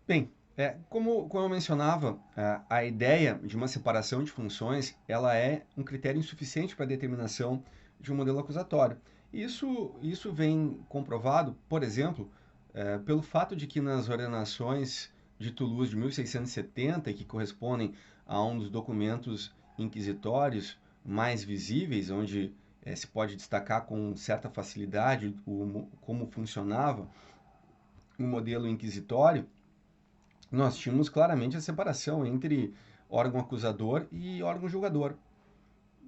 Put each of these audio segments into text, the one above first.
Bem, como eu mencionava, a ideia de uma separação de funções, ela é um critério insuficiente para a determinação de um modelo acusatório. Isso vem comprovado, por exemplo, pelo fato de que nas ordenações de Toulouse de 1670, que correspondem a um dos documentos inquisitórios mais visíveis, onde se pode destacar com certa facilidade como funcionava o modelo inquisitório, nós tínhamos claramente a separação entre órgão acusador e órgão julgador.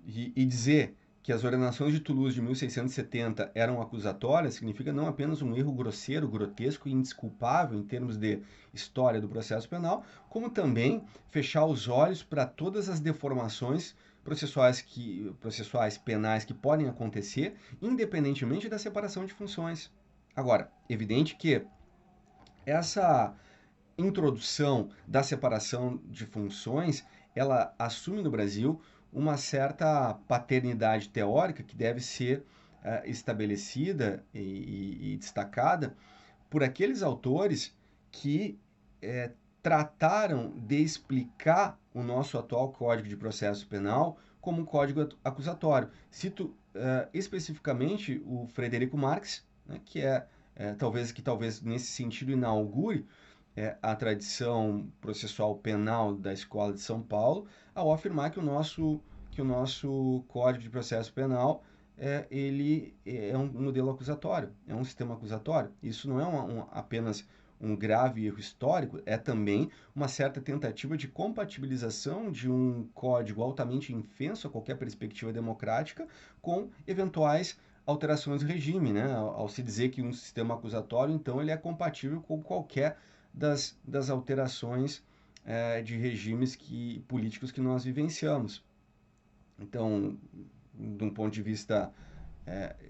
E dizer que as ordenações de Toulouse de 1670 eram acusatórias significa não apenas um erro grosseiro, grotesco e indesculpável em termos de história do processo penal, como também fechar os olhos para todas as deformações processuais penais que podem acontecer, independentemente da separação de funções. Agora, evidente que essa introdução da separação de funções, ela assume no Brasil uma certa paternidade teórica que deve ser estabelecida e destacada por aqueles autores que trataram de explicar o nosso atual Código de Processo Penal como um código acusatório. Cito especificamente o Frederico Marx, né, que talvez nesse sentido inaugure a tradição processual penal da Escola de São Paulo, ao afirmar que o nosso Código de Processo Penal ele é um modelo acusatório, é um sistema acusatório. Isso não é apenas um grave erro histórico, é também uma certa tentativa de compatibilização de um código altamente infenso a qualquer perspectiva democrática com eventuais alterações do regime, né? Ao se dizer que um sistema acusatório, então, ele é compatível com qualquer das alterações de regimes políticos que nós vivenciamos. Então, de um ponto de vista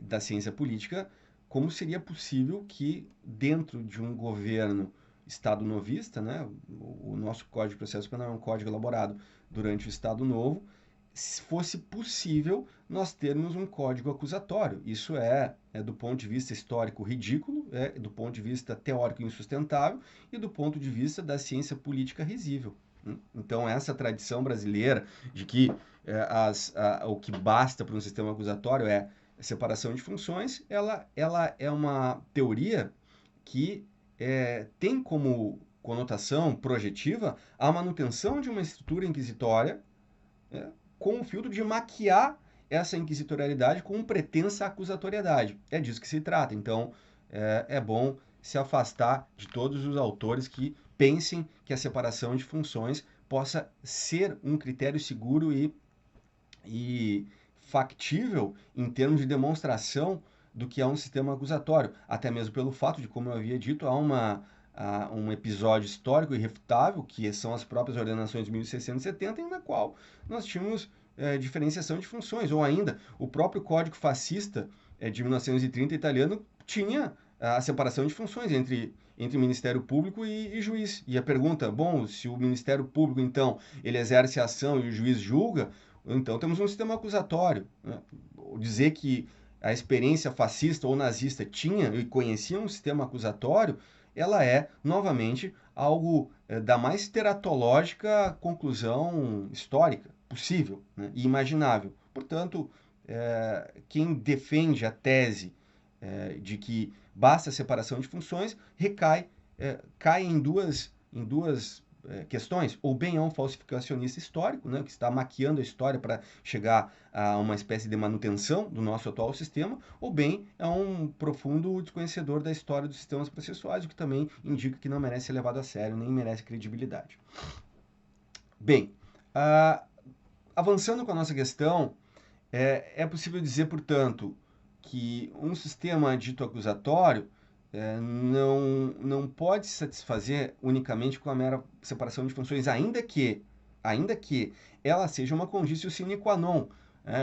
da ciência política, como seria possível que, dentro de um governo Estado novista, né, o nosso Código de Processo Penal é um código elaborado durante o Estado Novo, fosse possível nós termos um código acusatório. Isso do ponto de vista histórico, ridículo, do ponto de vista teórico, insustentável e do ponto de vista da ciência política, risível. Então, essa tradição brasileira de que o que basta para um sistema acusatório é separação de funções, ela é uma teoria que tem como conotação projetiva a manutenção de uma estrutura inquisitória é, com o filtro de maquiar essa inquisitorialidade com pretensa acusatoriedade. É disso que se trata. Então, é bom se afastar de todos os autores que pensem que a separação de funções possa ser um critério seguro e factível em termos de demonstração do que é um sistema acusatório, até mesmo pelo fato de, como eu havia dito, há um episódio histórico irrefutável, que são as próprias ordenações de 1670, na qual nós tínhamos diferenciação de funções, ou ainda o próprio Código Fascista de 1930 italiano tinha a separação de funções entre Ministério Público e juiz. E a pergunta, bom, se o Ministério Público, então, ele exerce a ação e o juiz julga, então temos um sistema acusatório. Né? Dizer que a experiência fascista ou nazista tinha e conhecia um sistema acusatório, ela é, novamente, algo da mais teratológica conclusão histórica possível, né? E imaginável. Portanto, quem defende a tese de que basta a separação de funções cai em duas questões, ou bem é um falsificacionista histórico, né, que está maquiando a história para chegar a uma espécie de manutenção do nosso atual sistema, ou bem é um profundo desconhecedor da história dos sistemas processuais, o que também indica que não merece ser levado a sério, nem merece credibilidade. Bem, avançando com a nossa questão, é possível dizer, portanto, que um sistema dito acusatório não pode se satisfazer unicamente com a mera separação de funções, ainda que ela seja uma condício sine qua non.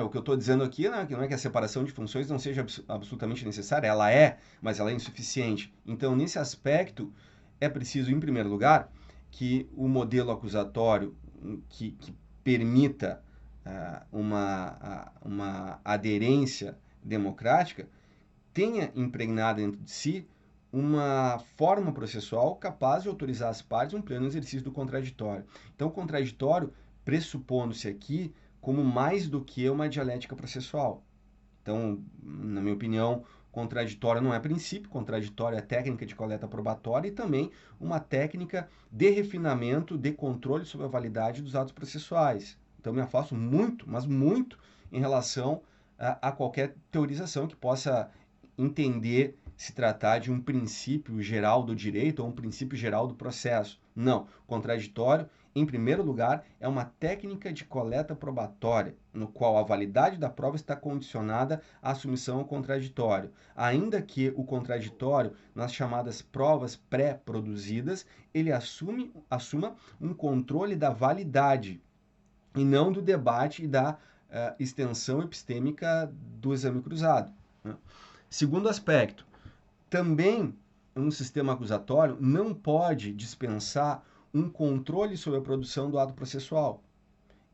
O que eu estou dizendo aqui, né, que não é que a separação de funções não seja absolutamente necessária, ela é, mas ela é insuficiente. Então, nesse aspecto, é preciso, em primeiro lugar, que o modelo acusatório que permita uma aderência democrática tenha impregnado dentro de si uma forma processual capaz de autorizar às partes um pleno exercício do contraditório. Então, o contraditório pressupondo-se aqui como mais do que uma dialética processual. Então, na minha opinião, contraditório não é princípio, contraditório é técnica de coleta probatória e também uma técnica de refinamento, de controle sobre a validade dos atos processuais. Então, me afasto muito, mas muito, em relação a qualquer teorização que possa entender se tratar de um princípio geral do direito ou um princípio geral do processo. Não, contraditório, em primeiro lugar, é uma técnica de coleta probatória, no qual a validade da prova está condicionada à submissão ao contraditório, ainda que o contraditório, nas chamadas provas pré-produzidas, ele assuma um controle da validade e não do debate e da extensão epistêmica do exame cruzado, né? Segundo aspecto, também um sistema acusatório não pode dispensar um controle sobre a produção do ato processual.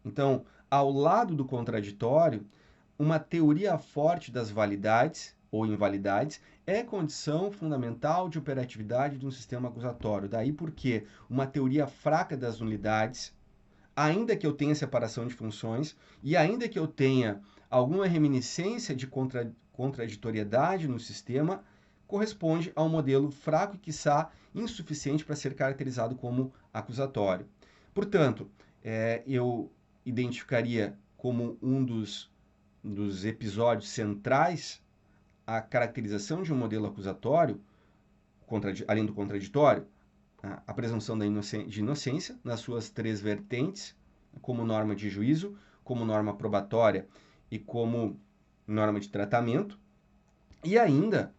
Então, ao lado do contraditório, uma teoria forte das validades ou invalidades é condição fundamental de operatividade de um sistema acusatório. Daí porque uma teoria fraca das nulidades, ainda que eu tenha separação de funções e ainda que eu tenha alguma reminiscência de contraditoriedade no sistema, corresponde a um modelo fraco e, quiçá, insuficiente para ser caracterizado como acusatório. Portanto, eu identificaria como um dos episódios centrais a caracterização de um modelo acusatório, além do contraditório, a presunção de inocência nas suas três vertentes, como norma de juízo, como norma probatória e como norma de tratamento, e ainda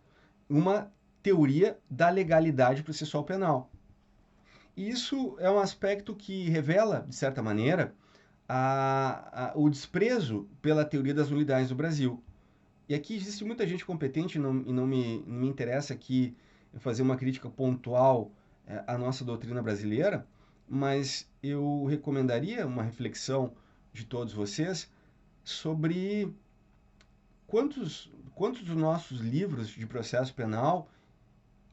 uma teoria da legalidade processual penal. E isso é um aspecto que revela, de certa maneira, o desprezo pela teoria das nulidades do Brasil. E aqui existe muita gente competente e não me interessa aqui fazer uma crítica pontual à nossa doutrina brasileira, mas eu recomendaria uma reflexão de todos vocês sobre quantos dos nossos livros de processo penal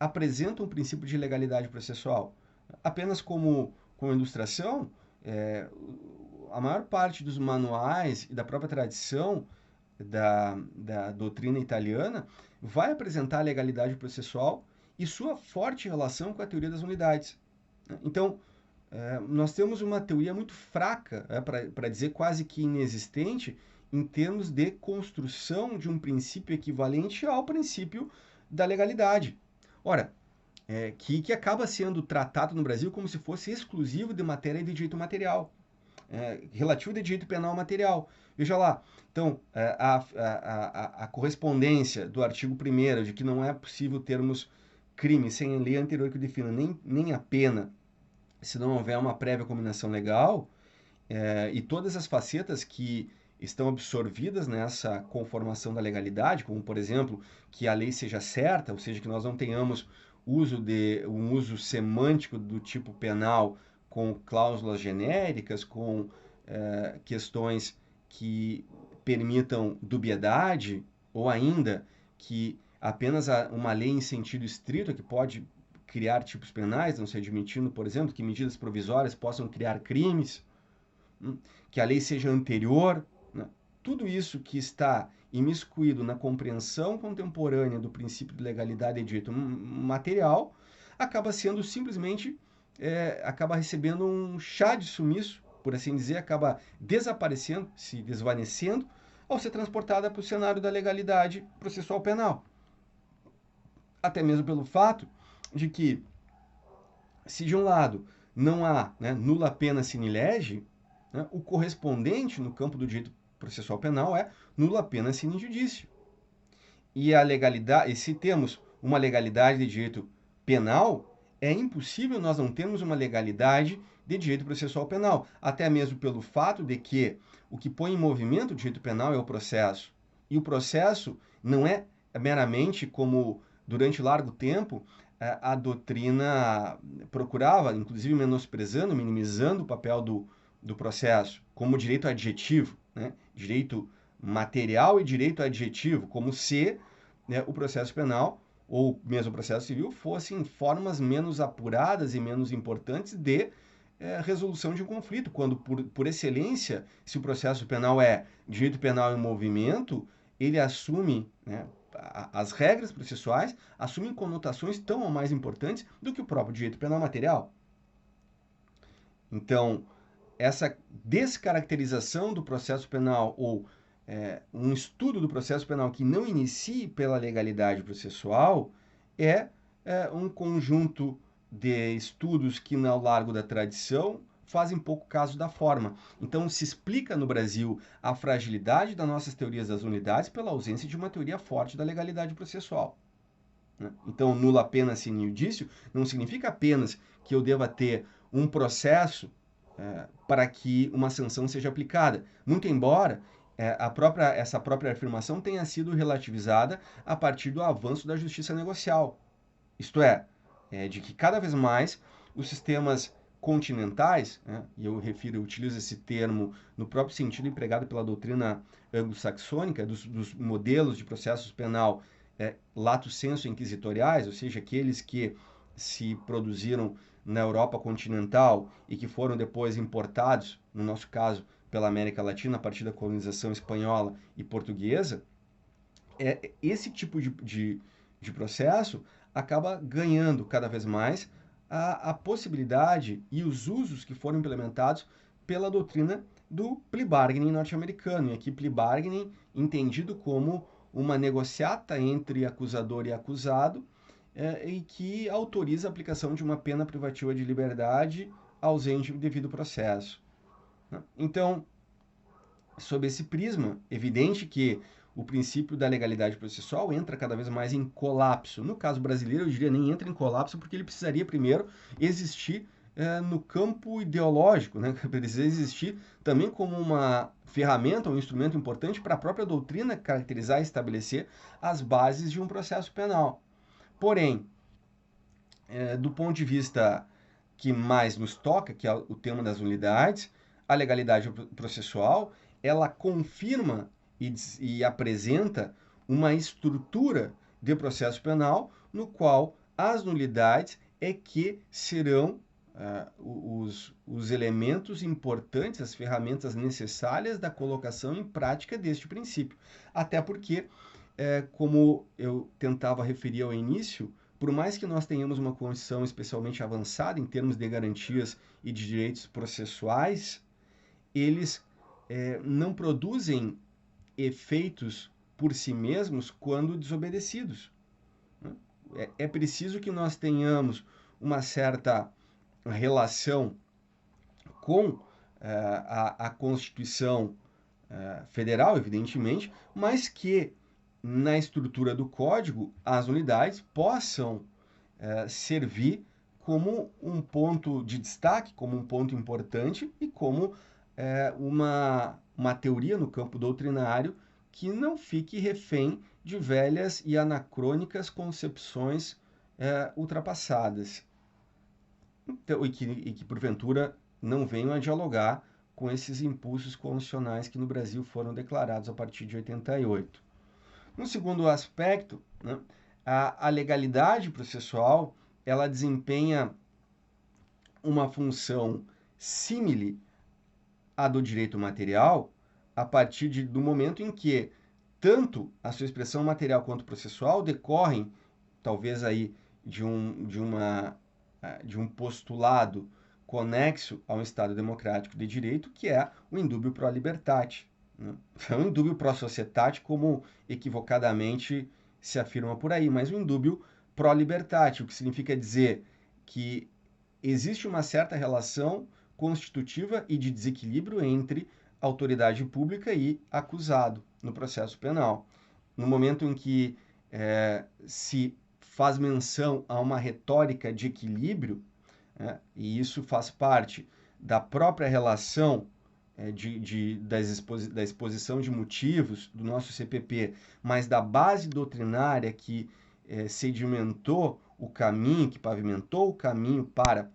apresentam o princípio de legalidade processual. Apenas como ilustração, a maior parte dos manuais e da própria tradição da doutrina italiana vai apresentar a legalidade processual e sua forte relação com a teoria das unidades. Então, nós temos uma teoria muito fraca, para dizer quase que inexistente, em termos de construção de um princípio equivalente ao princípio da legalidade. Ora, que acaba sendo tratado no Brasil como se fosse exclusivo de matéria de direito material, relativo de direito penal material. Veja lá, então, a correspondência do artigo 1º de que não é possível termos crime sem a lei anterior que defina nem a pena, se não houver uma prévia combinação legal, e todas as facetas que estão absorvidas nessa conformação da legalidade, como, por exemplo, que a lei seja certa, ou seja, que nós não tenhamos um uso semântico do tipo penal com cláusulas genéricas, com questões que permitam dubiedade, ou ainda que apenas uma lei em sentido estrito que pode criar tipos penais, não se admitindo, por exemplo, que medidas provisórias possam criar crimes, que a lei seja anterior, né? Tudo isso que está imiscuído na compreensão contemporânea do princípio de legalidade e direito material acaba sendo simplesmente, acaba recebendo um chá de sumiço, por assim dizer, acaba desaparecendo, se desvanecendo, ao ser transportada para o cenário da legalidade processual penal. Até mesmo pelo fato de que, se de um lado não há, né, nula pena sine lege, né, o correspondente no campo do direito processual penal é nula pena sine judicio. E a legalidade, e se temos uma legalidade de direito penal, é impossível nós não termos uma legalidade de direito processual penal, até mesmo pelo fato de que o que põe em movimento o direito penal é o processo. E o processo não é meramente como, durante largo tempo, a doutrina procurava, inclusive menosprezando, minimizando o papel do processo, como direito adjetivo, né? Direito material e direito adjetivo, como se, né, o processo penal ou mesmo o processo civil, fossem formas menos apuradas e menos importantes de resolução de um conflito, quando, por excelência, se o processo penal é direito penal em movimento, ele assume, né, as regras processuais assumem conotações tão ou mais importantes do que o próprio direito penal material. Então, essa descaracterização do processo penal ou um estudo do processo penal que não inicie pela legalidade processual é um conjunto de estudos que, ao largo da tradição, fazem pouco caso da forma. Então, se explica no Brasil a fragilidade das nossas teorias das unidades pela ausência de uma teoria forte da legalidade processual. Então, nula pena sine iudicio não significa apenas que eu deva ter um processo para que uma sanção seja aplicada. Muito embora essa própria afirmação tenha sido relativizada a partir do avanço da justiça negocial. Isto de que cada vez mais os sistemas continentais, e eu utilizo esse termo no próprio sentido empregado pela doutrina anglo-saxônica, dos modelos de processos penal lato sensu inquisitoriais, ou seja, aqueles que se produziram na Europa continental e que foram depois importados, no nosso caso, pela América Latina, a partir da colonização espanhola e portuguesa, esse tipo de processo acaba ganhando cada vez mais a possibilidade e os usos que foram implementados pela doutrina do plea bargaining norte-americano. E aqui plea bargaining entendido como uma negociata entre acusador e acusado, e que autoriza a aplicação de uma pena privativa de liberdade ausente do devido processo. Então, sob esse prisma, evidente que o princípio da legalidade processual entra cada vez mais em colapso. No caso brasileiro, eu diria nem entra em colapso, porque ele precisaria primeiro existir no campo ideológico, né? Precisa existir também como uma ferramenta, um instrumento importante para a própria doutrina caracterizar e estabelecer as bases de um processo penal. Porém, do ponto de vista que mais nos toca, que é o tema das unidades, a legalidade processual, ela confirma e apresenta uma estrutura de processo penal no qual as nulidades é que serão os elementos importantes, as ferramentas necessárias da colocação em prática deste princípio. Até porque, como eu tentava referir ao início, por mais que nós tenhamos uma Constituição especialmente avançada em termos de garantias e de direitos processuais, eles não produzem efeitos por si mesmos quando desobedecidos. É preciso que nós tenhamos uma certa relação com a Constituição Federal, evidentemente, mas que na estrutura do código as unidades possam servir como um ponto de destaque, como um ponto importante e como uma teoria no campo doutrinário que não fique refém de velhas e anacrônicas concepções ultrapassadas. Então, e que, porventura, não venham a dialogar com esses impulsos constitucionais que no Brasil foram declarados a partir de 88. No segundo aspecto, né, a legalidade processual ela desempenha uma função símile à do direito material a partir do momento em que tanto a sua expressão material quanto processual decorrem, talvez aí, de um postulado conexo a um Estado democrático de direito, que é o indubio pro libertate. Não o indubio pro societate, como equivocadamente se afirma por aí, mas o indubio pro libertate, o que significa dizer que existe uma certa relação constitutiva e de desequilíbrio entre autoridade pública e acusado no processo penal. No momento em que se faz menção a uma retórica de equilíbrio, e isso faz parte da própria relação da exposição de motivos do nosso CPP, mas da base doutrinária que sedimentou o caminho, que pavimentou o caminho para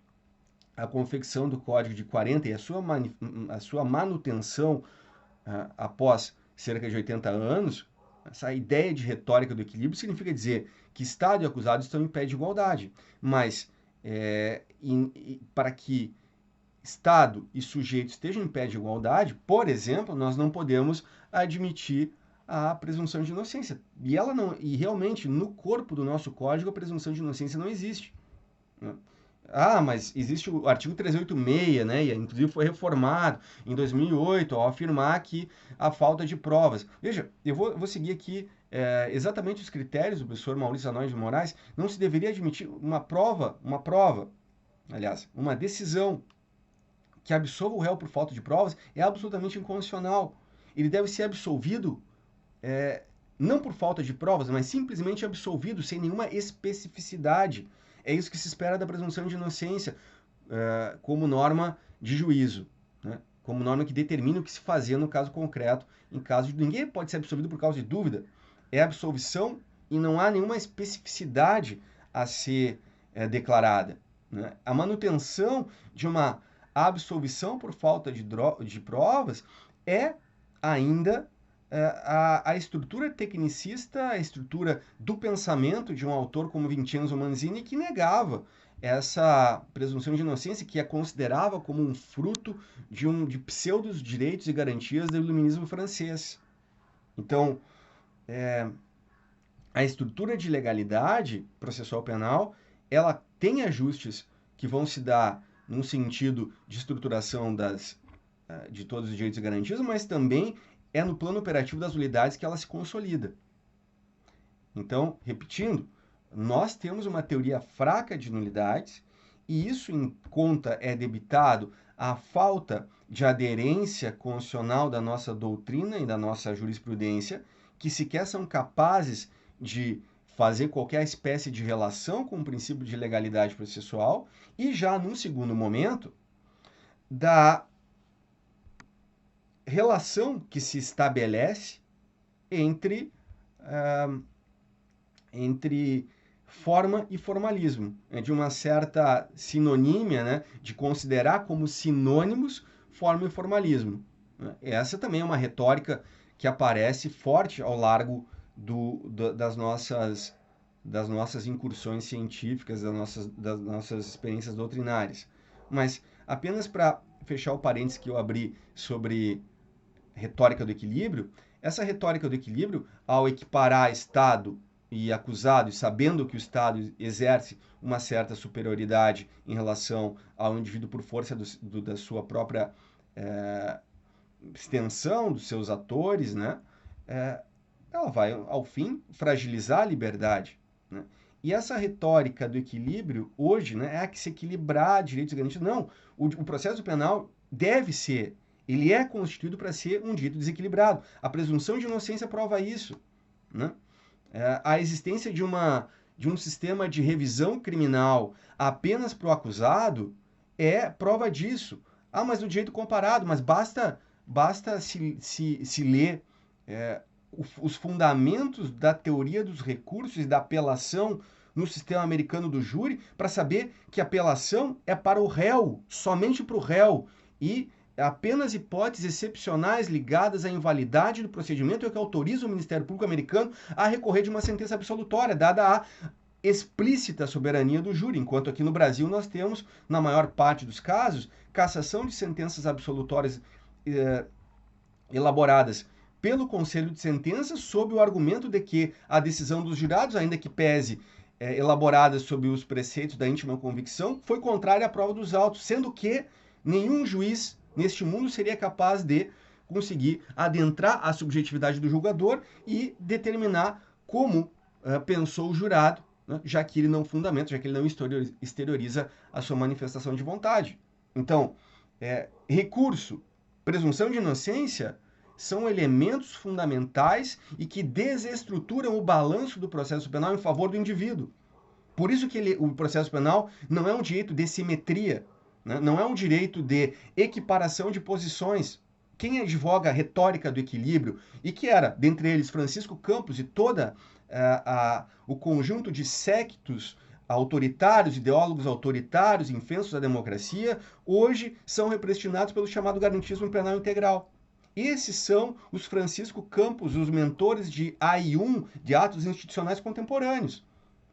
a confecção do Código de 40 e a sua manutenção após cerca de 80 anos, Essa ideia de retórica do equilíbrio significa dizer que Estado e acusado estão em pé de igualdade, mas para que Estado e sujeito estejam em pé de igualdade, por exemplo, nós não podemos admitir a presunção de inocência. E ela não, e realmente no corpo do nosso código a presunção de inocência não existe, né? Ah, mas existe o artigo 386, né? E inclusive foi reformado em 2008 ao afirmar que a falta de provas. Veja, eu vou seguir aqui exatamente os critérios do professor Maurício Anoy de Moraes. Não se deveria admitir uma prova, aliás, uma decisão que absolva o réu por falta de provas é absolutamente inconstitucional. Ele deve ser absolvido não por falta de provas, mas simplesmente absolvido sem nenhuma especificidade. É isso que se espera da presunção de inocência como norma de juízo, né? Como norma que determina o que se fazer no caso concreto, em caso de ninguém pode ser absolvido por causa de dúvida. É absolvição e não há nenhuma especificidade a ser declarada, né? A manutenção de uma absolvição por falta de provas é ainda a estrutura tecnicista, a estrutura do pensamento de um autor como Vincenzo Manzini, que negava essa presunção de inocência, que a considerava como um fruto de pseudos direitos e garantias do iluminismo francês. Então, a estrutura de legalidade processual penal, ela tem ajustes que vão se dar num sentido de estruturação de todos os direitos e garantias, mas também é no plano operativo das unidades que ela se consolida. Então, repetindo, nós temos uma teoria fraca de nulidades e isso em conta é debitado à falta de aderência constitucional da nossa doutrina e da nossa jurisprudência, que sequer são capazes de fazer qualquer espécie de relação com o princípio de legalidade processual, e já num segundo momento, da relação que se estabelece entre forma e formalismo, de uma certa sinonímia, né, de considerar como sinônimos forma e formalismo. Essa também é uma retórica que aparece forte ao largo das nossas incursões científicas, das nossas experiências doutrinárias. Mas apenas para fechar o parênteses que eu abri sobre retórica do equilíbrio, essa retórica do equilíbrio, ao equiparar Estado e acusado, e sabendo que o Estado exerce uma certa superioridade em relação ao indivíduo por força da sua própria extensão, dos seus atores, né? Ela vai, ao fim, fragilizar a liberdade, né? E essa retórica do equilíbrio, hoje, né, é a que se equilibrar direitos e garantias. Não, o processo penal deve ser, ele é constituído para ser um direito desequilibrado. A presunção de inocência prova isso, né? A existência de um sistema de revisão criminal apenas para o acusado é prova disso. Ah, mas no direito comparado, mas basta se ler os fundamentos da teoria dos recursos e da apelação no sistema americano do júri para saber que a apelação é para o réu, somente para o réu, e apenas hipóteses excepcionais ligadas à invalidade do procedimento é o que autoriza o Ministério Público americano a recorrer de uma sentença absolutória, dada a explícita soberania do júri, enquanto aqui no Brasil nós temos, na maior parte dos casos, cassação de sentenças absolutórias elaboradas pelo Conselho de Sentenças sob o argumento de que a decisão dos jurados, ainda que pese elaborada sob os preceitos da íntima convicção, foi contrária à prova dos autos, sendo que nenhum juiz neste mundo seria capaz de conseguir adentrar a subjetividade do julgador e determinar como pensou o jurado, né, já que ele não fundamenta, já que ele não exterioriza a sua manifestação de vontade. Então, recurso, presunção de inocência são elementos fundamentais e que desestruturam o balanço do processo penal em favor do indivíduo. Por isso que o processo penal não é um direito de simetria, né? Não é um direito de equiparação de posições. Quem advoga a retórica do equilíbrio, e que era, dentre eles, Francisco Campos e toda o conjunto de sectos autoritários, ideólogos autoritários, infensos da democracia, hoje são repristinados pelo chamado garantismo penal integral. Esses são os Francisco Campos, os mentores de AI1, de atos institucionais contemporâneos,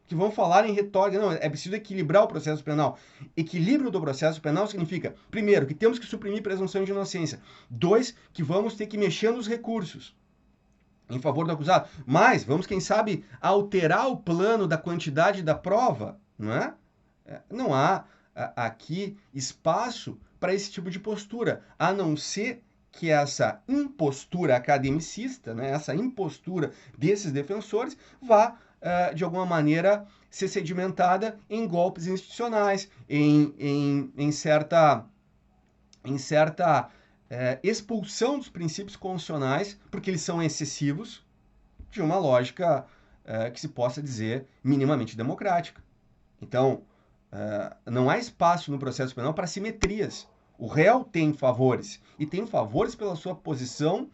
que vão falar em retórica. Não, é preciso equilibrar o processo penal. Equilíbrio do processo penal significa, primeiro, que temos que suprimir presunção de inocência. 2, que vamos ter que mexer nos recursos em favor do acusado. Mas vamos, quem sabe, alterar o plano da quantidade da prova, não é? Não há aqui espaço para esse tipo de postura, a não ser que essa impostura academicista, né, essa impostura desses defensores, vá, de alguma maneira, ser sedimentada em golpes institucionais, em certa expulsão dos princípios constitucionais, porque eles são excessivos, de uma lógica que se possa dizer minimamente democrática. Então, não há espaço no processo penal para simetrias. O réu tem favores, e tem favores pela sua posição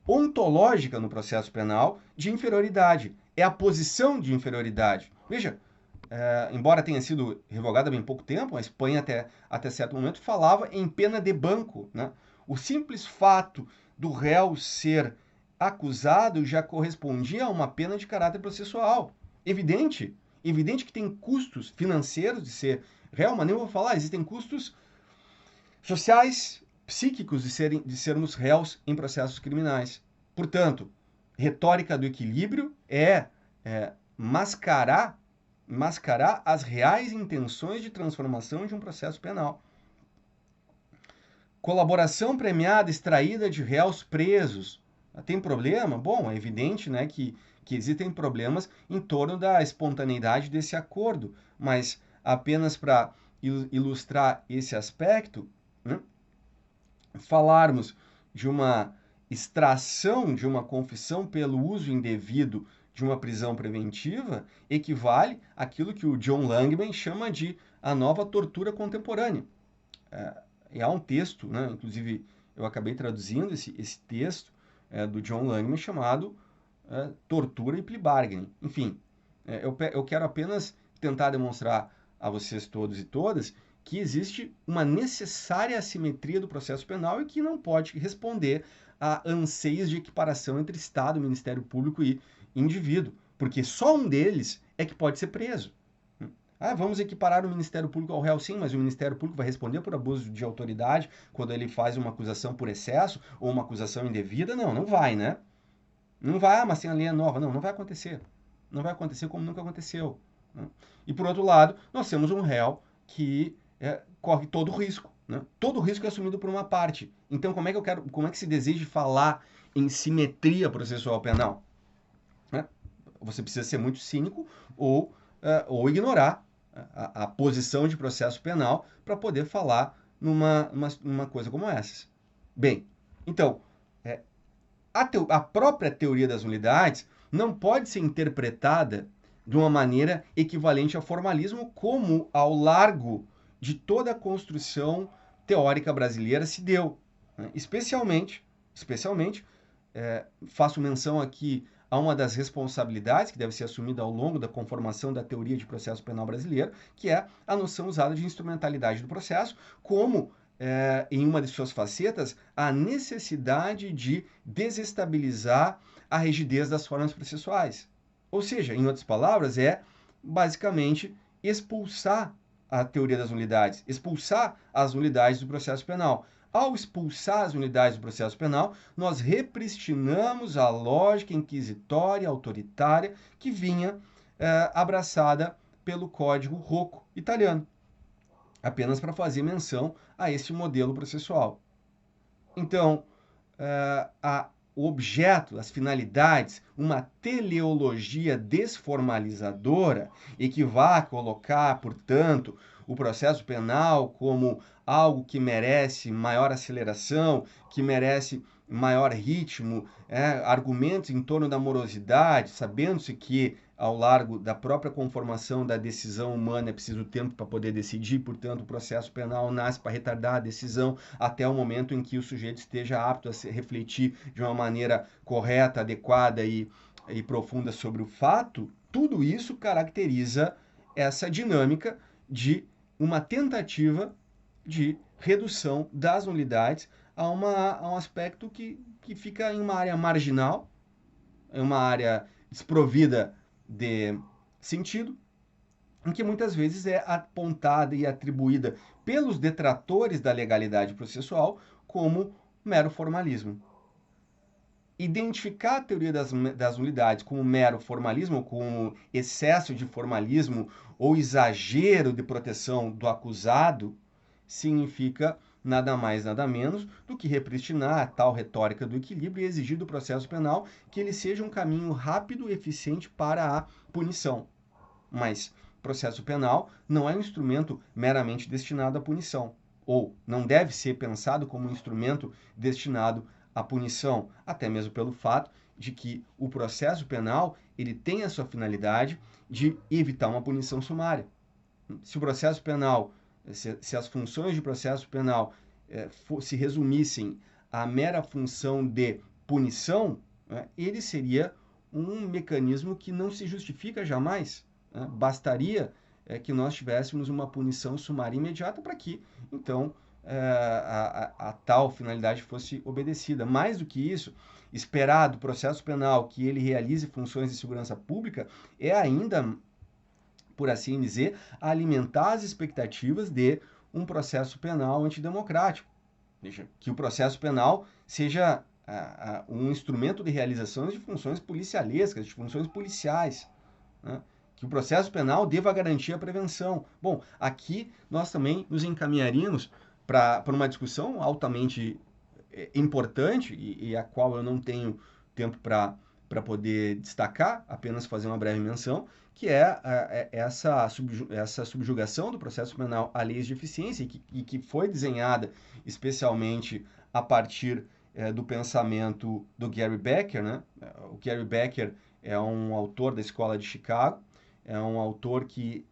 ontológica no processo penal de inferioridade. É a posição de inferioridade. Veja, embora tenha sido revogada há bem pouco tempo, a Espanha até certo momento falava em pena de banco, né? O simples fato do réu ser acusado já correspondia a uma pena de caráter processual. Evidente que tem custos financeiros de ser réu, mas nem vou falar, existem custos sociais, psíquicos de sermos réus em processos criminais. Portanto, retórica do equilíbrio é mascarar as reais intenções de transformação de um processo penal. Colaboração premiada extraída de réus presos. Tem problema? Bom, é evidente, né, que existem problemas em torno da espontaneidade desse acordo, mas apenas para ilustrar esse aspecto, né, falarmos de uma extração de uma confissão pelo uso indevido de uma prisão preventiva equivale àquilo que o John Langman chama de a nova tortura contemporânea. Há um texto, né, inclusive eu acabei traduzindo esse texto do John Langman chamado Tortura e Plea Bargaining. Enfim, eu quero apenas tentar demonstrar a vocês todos e todas que existe uma necessária assimetria do processo penal e que não pode responder a anseios de equiparação entre Estado, Ministério Público e indivíduo, porque só um deles é que pode ser preso. Vamos equiparar o Ministério Público ao réu, sim, mas o Ministério Público vai responder por abuso de autoridade quando ele faz uma acusação por excesso ou uma acusação indevida? Não, não vai, né? Não vai, mas tem a lei nova. Não, não vai acontecer. Não vai acontecer como nunca aconteceu. Né? E, por outro lado, nós temos um réu que corre todo o risco. Né? Todo o risco é assumido por uma parte. Então, como é que se deseja falar em simetria processual penal? Você precisa ser muito cínico ou ignorar a posição de processo penal para poder falar numa coisa como essa. Bem, então, a própria teoria das nulidades não pode ser interpretada de uma maneira equivalente ao formalismo, como ao largo de toda a construção teórica brasileira se deu. Né? Especialmente, faço menção aqui a uma das responsabilidades que deve ser assumida ao longo da conformação da teoria de processo penal brasileiro, que é a noção usada de instrumentalidade do processo, como, em uma de suas facetas, a necessidade de desestabilizar a rigidez das formas processuais. Ou seja, em outras palavras, é basicamente expulsar a teoria das nulidades, expulsar as nulidades do processo penal. Ao expulsar as nulidades do processo penal, nós repristinamos a lógica inquisitória, autoritária, que vinha abraçada pelo Código Rocco italiano, apenas para fazer menção a esse modelo processual. Então, o objeto, as finalidades, uma teleologia desformalizadora e que vá colocar, portanto, o processo penal como algo que merece maior aceleração, que merece maior ritmo, argumentos em torno da morosidade, sabendo-se que ao largo da própria conformação da decisão humana é preciso tempo para poder decidir, portanto, o processo penal nasce para retardar a decisão até o momento em que o sujeito esteja apto a se refletir de uma maneira correta, adequada e profunda sobre o fato. Tudo isso caracteriza essa dinâmica de uma tentativa de redução das nulidades a um aspecto que fica em uma área marginal, em uma área desprovida de sentido, em que muitas vezes é apontada e atribuída pelos detratores da legalidade processual como mero formalismo. Identificar a teoria das nulidades como mero formalismo, como excesso de formalismo ou exagero de proteção do acusado, significa nada mais, nada menos do que repristinar a tal retórica do equilíbrio e exigir do processo penal que ele seja um caminho rápido e eficiente para a punição. Mas processo penal não é um instrumento meramente destinado à punição, ou não deve ser pensado como um instrumento destinado à punição, até mesmo pelo fato de que o processo penal ele tem a sua finalidade de evitar uma punição sumária. Se o processo penal, se as funções de processo penal se resumissem à mera função de punição, ele seria um mecanismo que não se justifica jamais. Bastaria que nós tivéssemos uma punição sumária imediata para que, então, a tal finalidade fosse obedecida. Mais do que isso, esperar do processo penal que ele realize funções de segurança pública é ainda, por assim dizer, alimentar as expectativas de um processo penal antidemocrático. Que o processo penal seja um instrumento de realização de funções policialescas, de funções policiais, né? Que o processo penal deva garantir a prevenção. Bom, aqui nós também nos encaminharíamos para uma discussão altamente importante e a qual eu não tenho tempo para poder destacar, apenas fazer uma breve menção, que é essa subjugação do processo penal a leis de eficiência e que foi desenhada especialmente a partir do pensamento do Gary Becker, né? O Gary Becker é um autor da Escola de Chicago, é um autor que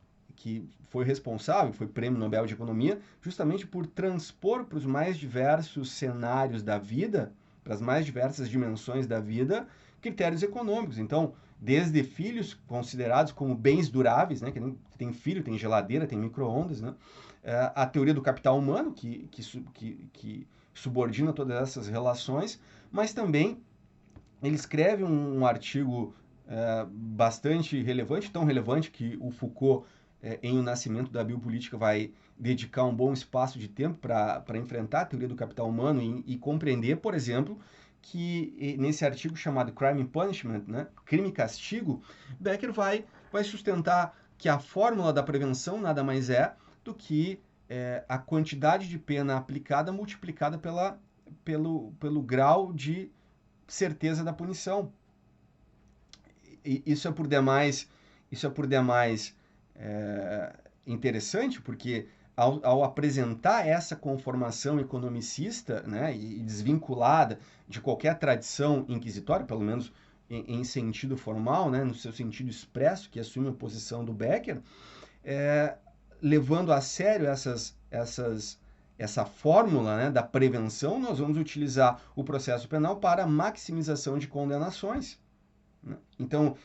foi responsável, foi prêmio Nobel de Economia, justamente por transpor para os mais diversos cenários da vida, para as mais diversas dimensões da vida, critérios econômicos. Então, desde filhos considerados como bens duráveis, né, que tem filho, tem geladeira, tem micro-ondas, né, a teoria do capital humano, que subordina todas essas relações, mas também ele escreve um artigo bastante relevante, tão relevante que o Foucault, em O Nascimento da Biopolítica, vai dedicar um bom espaço de tempo para enfrentar a teoria do capital humano e compreender, por exemplo, que nesse artigo chamado Crime and Punishment, né, Crime e Castigo, Becker vai sustentar que a fórmula da prevenção nada mais é do que a quantidade de pena aplicada multiplicada pelo grau de certeza da punição. Isso é por demais interessante, porque ao apresentar essa conformação economicista, né, e desvinculada de qualquer tradição inquisitória, pelo menos em sentido formal, né, no seu sentido expresso, que assume a posição do Becker, levando a sério essa fórmula, né, da prevenção, nós vamos utilizar o processo penal para maximização de condenações. Então,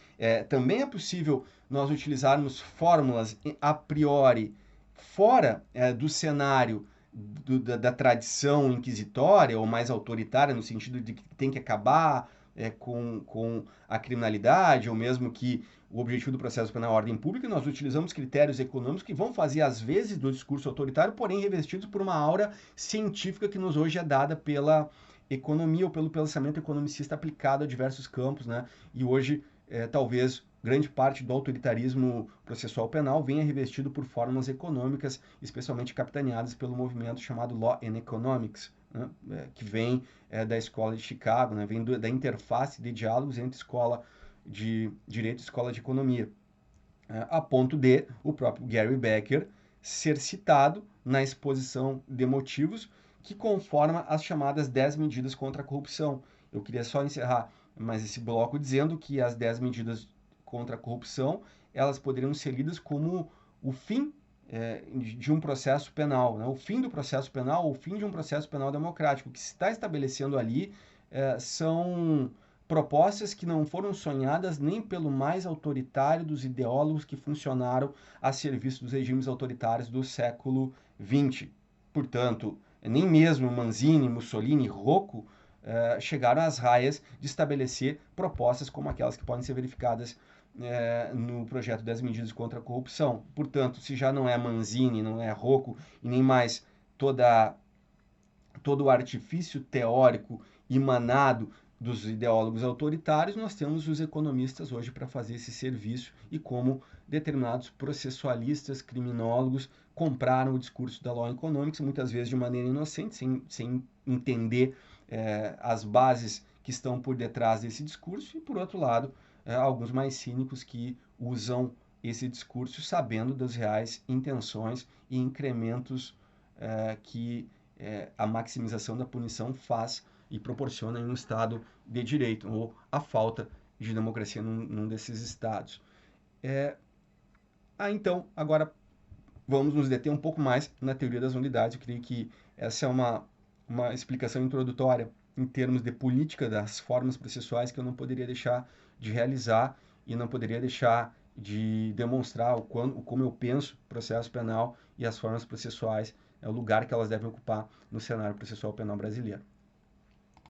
também é possível nós utilizarmos fórmulas a priori fora do cenário da tradição inquisitória ou mais autoritária, no sentido de que tem que acabar com a criminalidade, ou mesmo que o objetivo do processo penal é a ordem pública, nós utilizamos critérios econômicos que vão fazer, às vezes, do discurso autoritário, porém revestidos por uma aura científica que nos hoje é dada pela economia ou pelo pensamento economicista aplicado a diversos campos, né? E hoje, talvez, grande parte do autoritarismo processual penal venha revestido por fórmulas econômicas, especialmente capitaneadas pelo movimento chamado Law and Economics, né? Que vem da Escola de Chicago, né? Vem da interface de diálogos entre escola de direito e escola de economia, a ponto de o próprio Gary Becker ser citado na exposição de motivos que conforma as chamadas 10 medidas contra a corrupção. Eu queria só encerrar mais esse bloco dizendo que as 10 medidas contra a corrupção, elas poderiam ser lidas como o fim de um processo penal, né? O fim do processo penal, o fim de um processo penal democrático. O que se está estabelecendo ali são propostas que não foram sonhadas nem pelo mais autoritário dos ideólogos que funcionaram a serviço dos regimes autoritários do século XX. Portanto, nem mesmo Manzini, Mussolini, Rocco chegaram às raias de estabelecer propostas como aquelas que podem ser verificadas no projeto 10 medidas contra a corrupção. Portanto, se já não é Manzini, não é Rocco e nem mais todo o artifício teórico emanado dos ideólogos autoritários, nós temos os economistas hoje para fazer esse serviço e como determinados processualistas, criminólogos compraram o discurso da law economics, muitas vezes de maneira inocente, sem entender as bases que estão por detrás desse discurso, e por outro lado, alguns mais cínicos que usam esse discurso sabendo das reais intenções e incrementos que a maximização da punição faz e proporciona em um Estado de direito, ou a falta de democracia num desses Estados. Então, agora vamos nos deter um pouco mais na teoria das unidades. Eu creio que essa é uma explicação introdutória em termos de política das formas processuais que eu não poderia deixar de realizar e não poderia deixar de demonstrar como eu penso o processo penal e as formas processuais, o lugar que elas devem ocupar no cenário processual penal brasileiro.